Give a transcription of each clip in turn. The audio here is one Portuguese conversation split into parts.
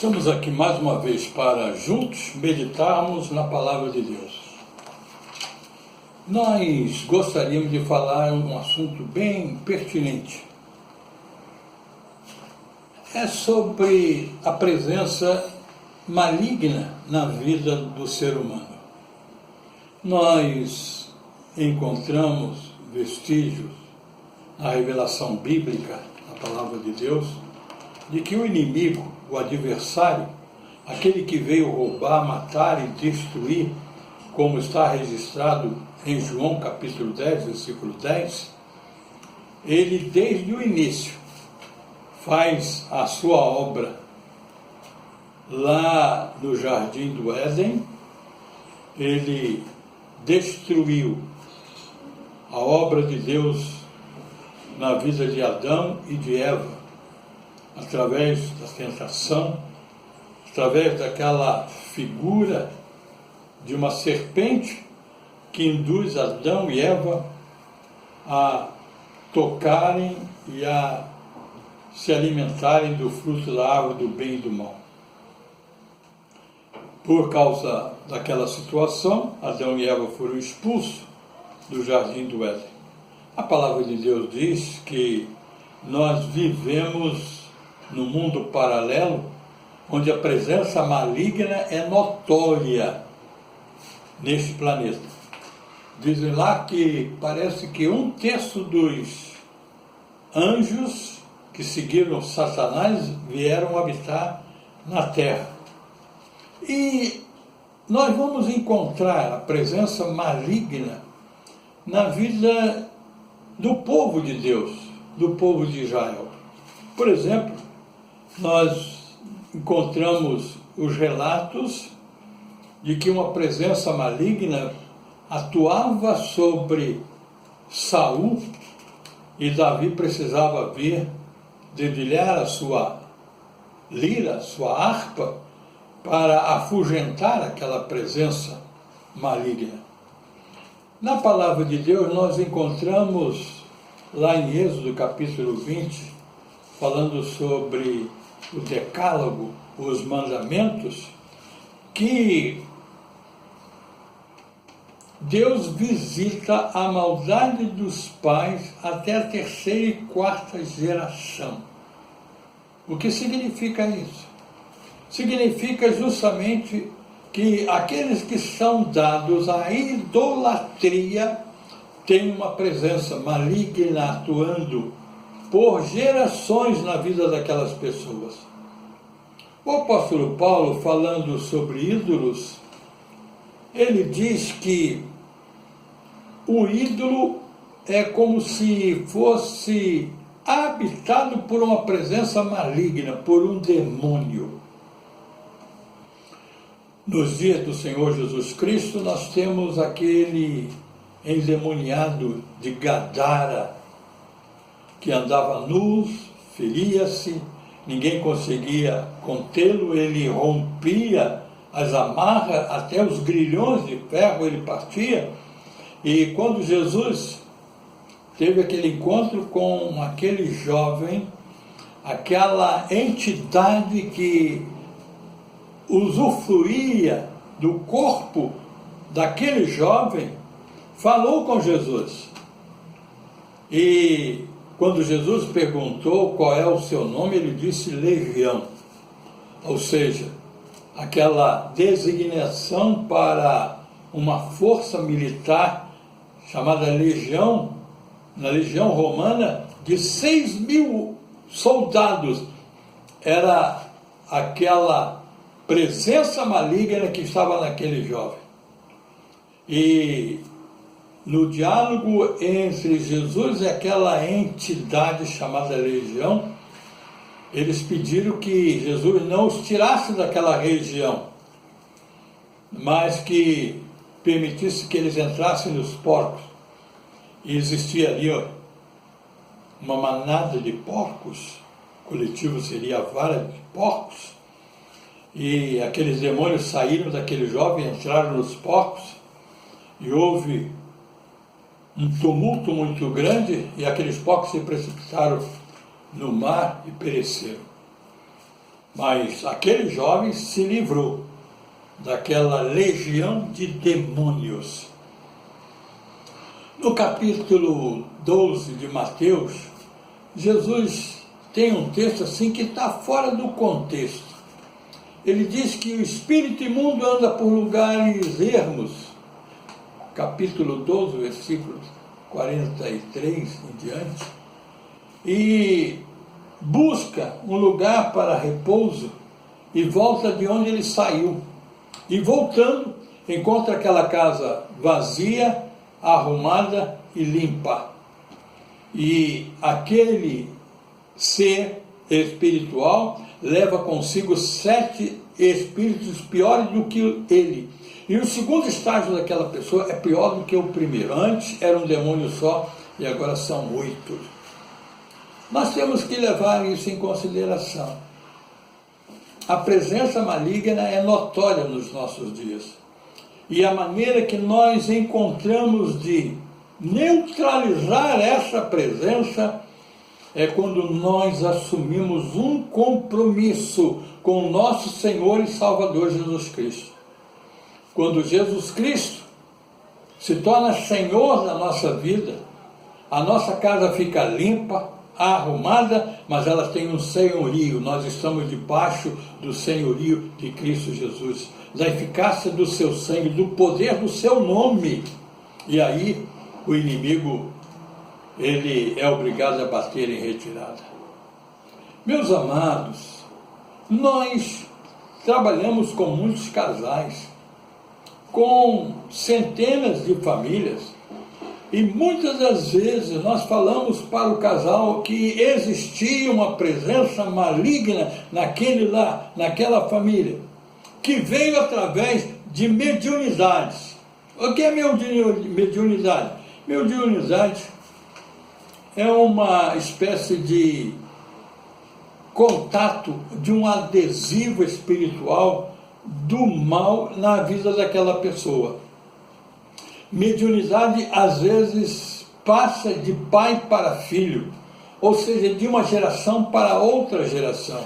Estamos aqui mais uma vez para juntos meditarmos na Palavra de Deus. Nós gostaríamos de falar um assunto bem pertinente. É sobre a presença maligna na vida do ser humano. Nós encontramos vestígios na revelação bíblica, na Palavra de Deus, de que o inimigo, o adversário, aquele que veio roubar, matar e destruir, como está registrado em João capítulo 10, versículo 10, ele desde o início faz a sua obra lá no Jardim do Éden. Ele destruiu a obra de Deus na vida de Adão e de Eva, através da tentação, através daquela figura de uma serpente que induz Adão e Eva a tocarem e a se alimentarem do fruto da árvore do bem e do mal. Por causa daquela situação, Adão e Eva foram expulsos do Jardim do Éden. A palavra de Deus diz que nós vivemos no mundo paralelo, onde a presença maligna é notória neste planeta. Dizem lá que parece que 1/3 dos anjos que seguiram Satanás vieram habitar na Terra. E nós vamos encontrar a presença maligna na vida do povo de Deus, do povo de Israel. Por exemplo, nós encontramos os relatos de que uma presença maligna atuava sobre Saul e Davi precisava vir dedilhar a sua lira, sua harpa, para afugentar aquela presença maligna. Na palavra de Deus nós encontramos lá em Êxodo capítulo 20, falando sobre o decálogo, os mandamentos, que Deus visita a maldade dos pais até a 3ª e 4ª geração. O que significa isso? Significa justamente que aqueles que são dados à idolatria têm uma presença maligna atuando por gerações na vida daquelas pessoas. O apóstolo Paulo, falando sobre ídolos, ele diz que o ídolo é como se fosse habitado por uma presença maligna, por um demônio. Nos dias do Senhor Jesus Cristo, nós temos aquele endemoniado de Gadara, que andava nu, feria-se, ninguém conseguia contê-lo, ele rompia as amarras, até os grilhões de ferro ele partia. E quando Jesus teve aquele encontro com aquele jovem, aquela entidade que usufruía do corpo daquele jovem, falou com Jesus. E quando Jesus perguntou qual é o seu nome, ele disse Legião, ou seja, aquela designação para uma força militar chamada Legião, na Legião Romana, de 6.000 soldados. Era aquela presença maligna que estava naquele jovem. E no diálogo entre Jesus e aquela entidade chamada Legião, eles pediram que Jesus não os tirasse daquela região, mas que permitisse que eles entrassem nos porcos. E existia ali uma manada de porcos, coletivo seria a vara de porcos, e aqueles demônios saíram daquele jovem, entraram nos porcos, e houve um tumulto muito grande, e aqueles porcos se precipitaram no mar e pereceram. Mas aquele jovem se livrou daquela legião de demônios. No capítulo 12 de Mateus, Jesus tem um texto assim que está fora do contexto. Ele diz que o espírito imundo anda por lugares ermos, capítulo 12, versículos 43 em diante, e busca um lugar para repouso e volta de onde ele saiu. E voltando, encontra aquela casa vazia, arrumada e limpa. E aquele ser espiritual leva consigo 7 espíritos piores do que ele. E o segundo estágio daquela pessoa é pior do que o primeiro. Antes era um demônio só e agora são 8. Nós temos que levar isso em consideração. A presença maligna é notória nos nossos dias. E a maneira que nós encontramos de neutralizar essa presença é quando nós assumimos um compromisso com o nosso Senhor e Salvador Jesus Cristo. Quando Jesus Cristo se torna Senhor da nossa vida, a nossa casa fica limpa, arrumada, mas ela tem um senhorio. Nós estamos debaixo do senhorio de Cristo Jesus, da eficácia do seu sangue, do poder do seu nome. E aí o inimigo, ele é obrigado a bater em retirada. Meus amados, nós trabalhamos com muitos casais, com centenas de famílias, e muitas das vezes nós falamos para o casal que existia uma presença maligna naquela família, que veio através de mediunidades. O que é mediunidade? Mediunidade é uma espécie de contato, de um adesivo espiritual do mal na vida daquela pessoa. Mediunidade às vezes passa de pai para filho, ou seja, de uma geração para outra geração.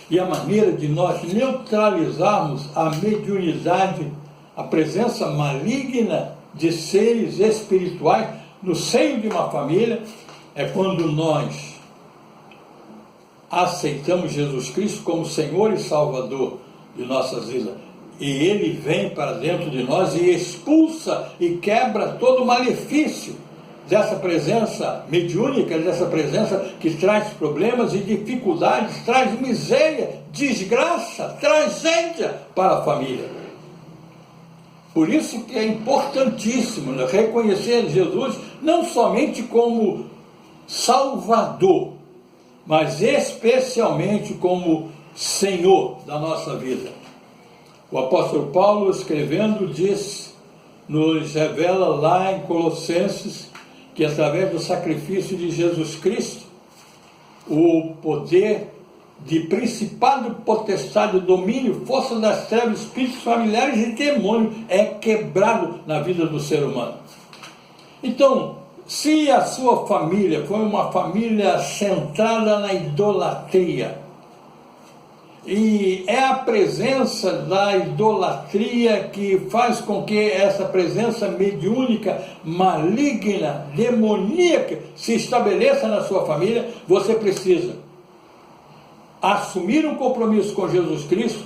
E a maneira de nós neutralizarmos a mediunidade, a presença maligna de seres espirituais no seio de uma família, é quando nós aceitamos Jesus Cristo como Senhor e Salvador de nossas vidas. E Ele vem para dentro de nós e expulsa e quebra todo o malefício dessa presença mediúnica, dessa presença que traz problemas e dificuldades, traz miséria, desgraça, tragédia para a família. Por isso que é importantíssimo reconhecer Jesus não somente como Salvador, mas especialmente como Senhor da nossa vida. O apóstolo Paulo, escrevendo, nos revela lá em Colossenses que através do sacrifício de Jesus Cristo, o poder de principado, potestade, domínio, força das trevas, espíritos familiares e demônios é quebrado na vida do ser humano. Então, se a sua família foi uma família centrada na idolatria, e é a presença da idolatria que faz com que essa presença mediúnica, maligna, demoníaca se estabeleça na sua família, você precisa assumir um compromisso com Jesus Cristo,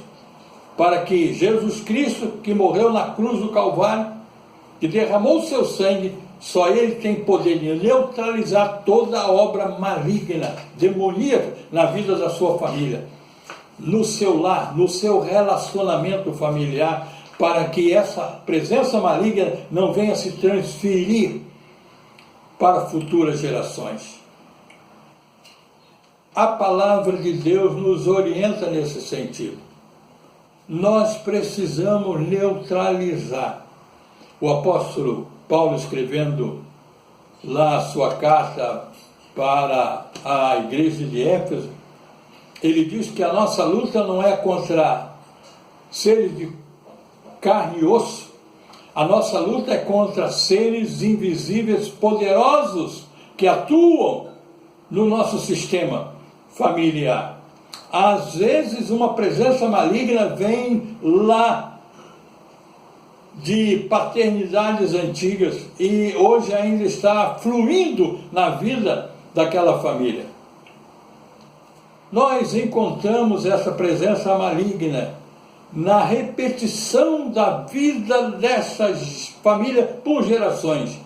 para que Jesus Cristo, que morreu na cruz do Calvário, que derramou o seu sangue, só Ele tem poder de neutralizar toda a obra maligna, demoníaca na vida da sua família, no seu lar, no seu relacionamento familiar, para que essa presença maligna não venha se transferir para futuras gerações. A palavra de Deus nos orienta nesse sentido. Nós precisamos neutralizar. O apóstolo Paulo, escrevendo lá a sua carta para a igreja de Éfeso, ele diz que a nossa luta não é contra seres de carne e osso, a nossa luta é contra seres invisíveis poderosos que atuam no nosso sistema familiar. Às vezes uma presença maligna vem lá de paternidades antigas e hoje ainda está fluindo na vida daquela família. Nós encontramos essa presença maligna na repetição da vida dessas famílias por gerações.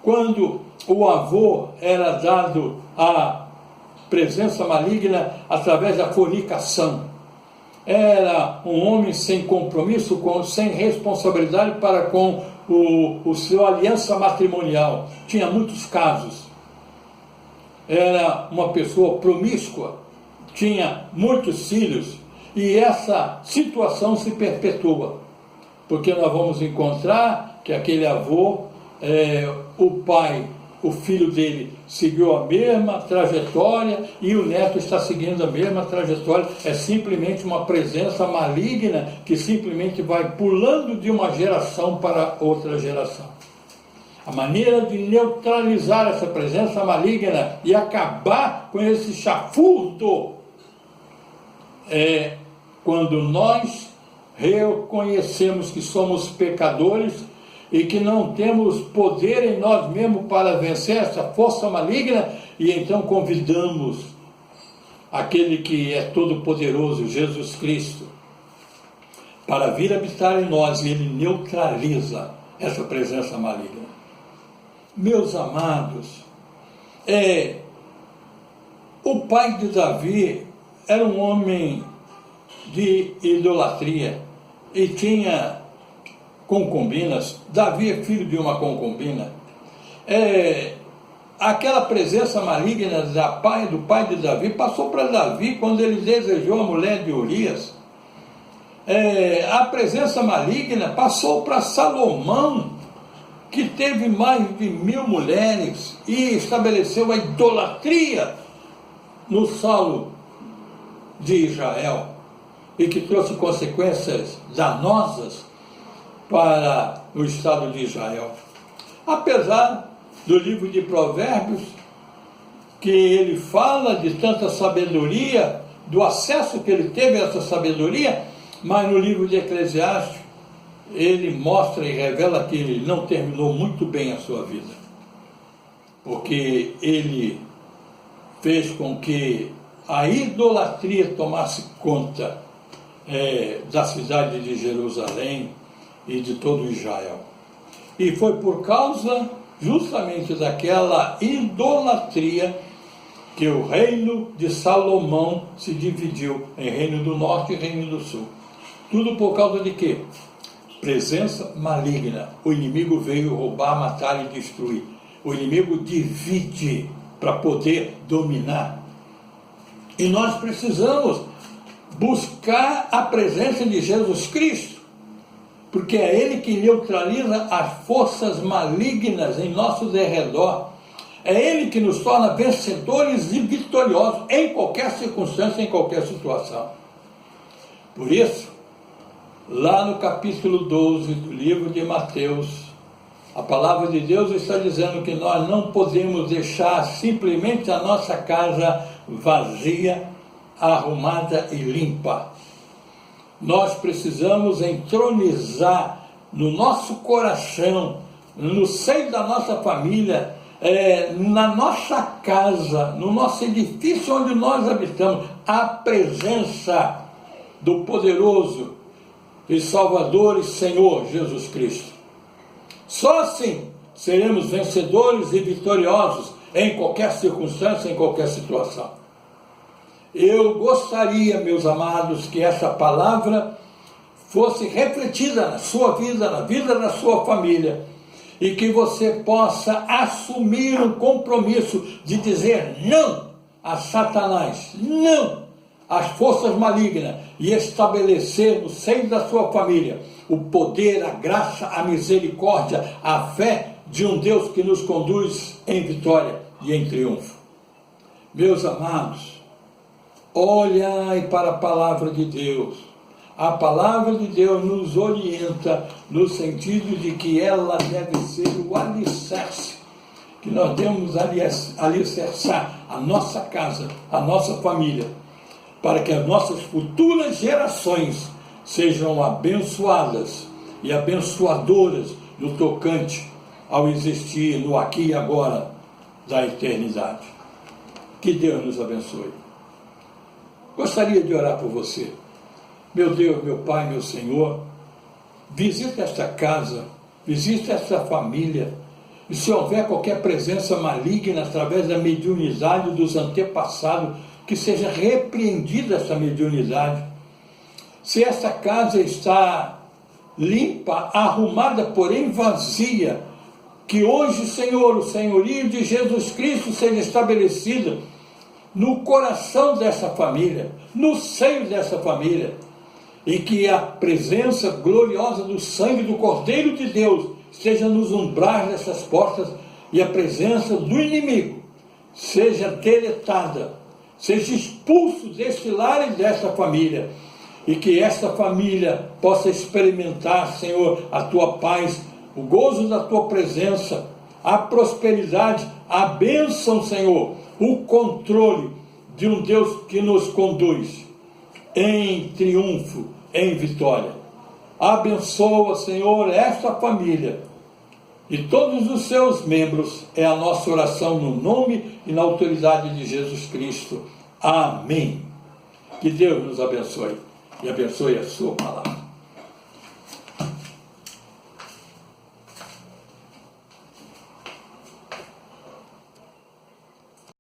Quando o avô era dado a presença maligna através da fornicação. Era um homem sem compromisso, sem responsabilidade para com o seu aliança matrimonial. Tinha muitos casos. Era uma pessoa promíscua, tinha muitos filhos, e essa situação se perpetua. Porque nós vamos encontrar que aquele avô, o pai, o filho dele seguiu a mesma trajetória e o neto está seguindo a mesma trajetória. É simplesmente uma presença maligna que simplesmente vai pulando de uma geração para outra geração. A maneira de neutralizar essa presença maligna e acabar com esse chafurdo é quando nós reconhecemos que somos pecadores e que não temos poder em nós mesmos para vencer essa força maligna, e então convidamos aquele que é todo-poderoso, Jesus Cristo, para vir habitar em nós, e ele neutraliza essa presença maligna. Meus amados, o pai de Davi era um homem de idolatria e tinha concubinas. Davi é filho de uma concubina. Aquela presença maligna do pai de Davi passou para Davi quando ele desejou a mulher de Urias. A presença maligna passou para Salomão, que teve mais de 1000 mulheres e estabeleceu a idolatria no solo de Israel e que trouxe consequências danosas para o Estado de Israel. Apesar do livro de Provérbios, que ele fala de tanta sabedoria, do acesso que ele teve a essa sabedoria, mas no livro de Eclesiastes, ele mostra e revela que ele não terminou muito bem a sua vida, porque ele fez com que a idolatria tomasse conta da cidade de Jerusalém e de todo Israel. E foi por causa justamente daquela idolatria que o reino de Salomão se dividiu em reino do norte e reino do sul. Tudo por causa de quê? Presença maligna. O inimigo veio roubar, matar e destruir. O inimigo divide para poder dominar. E nós precisamos buscar a presença de Jesus Cristo, porque é Ele que neutraliza as forças malignas em nosso derredor. É Ele que nos torna vencedores e vitoriosos em qualquer circunstância, em qualquer situação. Por isso, lá no capítulo 12 do livro de Mateus, a palavra de Deus está dizendo que nós não podemos deixar simplesmente a nossa casa vazia, arrumada e limpa. Nós precisamos entronizar no nosso coração, no seio da nossa família, na nossa casa, no nosso edifício onde nós habitamos, a presença do poderoso e Salvador e Senhor Jesus Cristo. Só assim seremos vencedores e vitoriosos em qualquer circunstância, em qualquer situação. Eu gostaria, meus amados, que essa palavra fosse refletida na sua vida, na vida da sua família, e que você possa assumir um compromisso de dizer não a Satanás, não às forças malignas, e estabelecer no seio da sua família o poder, a graça, a misericórdia, a fé de um Deus que nos conduz em vitória e em triunfo. Meus amados, olhai para a palavra de Deus. A palavra de Deus nos orienta no sentido de que ela deve ser o alicerce, que nós devemos alicerçar a nossa casa, a nossa família, para que as nossas futuras gerações sejam abençoadas e abençoadoras no tocante ao existir no aqui e agora da eternidade. Que Deus nos abençoe. Gostaria de orar por você. Meu Deus, meu Pai, meu Senhor, visita esta casa, visita esta família, e se houver qualquer presença maligna através da mediunidade dos antepassados, que seja repreendida essa mediunidade. Se esta casa está limpa, arrumada, porém vazia, que hoje, Senhor, o senhorio de Jesus Cristo seja estabelecido no coração dessa família, no seio dessa família, e que a presença gloriosa do sangue do Cordeiro de Deus esteja nos umbrais dessas portas e a presença do inimigo seja deletada, seja expulso deste lar e desta família, e que esta família possa experimentar, Senhor, a Tua paz, o gozo da Tua presença, a prosperidade, a bênção, Senhor, o controle de um Deus que nos conduz em triunfo, em vitória. Abençoa, Senhor, esta família e todos os seus membros, é a nossa oração no nome e na autoridade de Jesus Cristo. Amém. Que Deus nos abençoe e abençoe a sua palavra.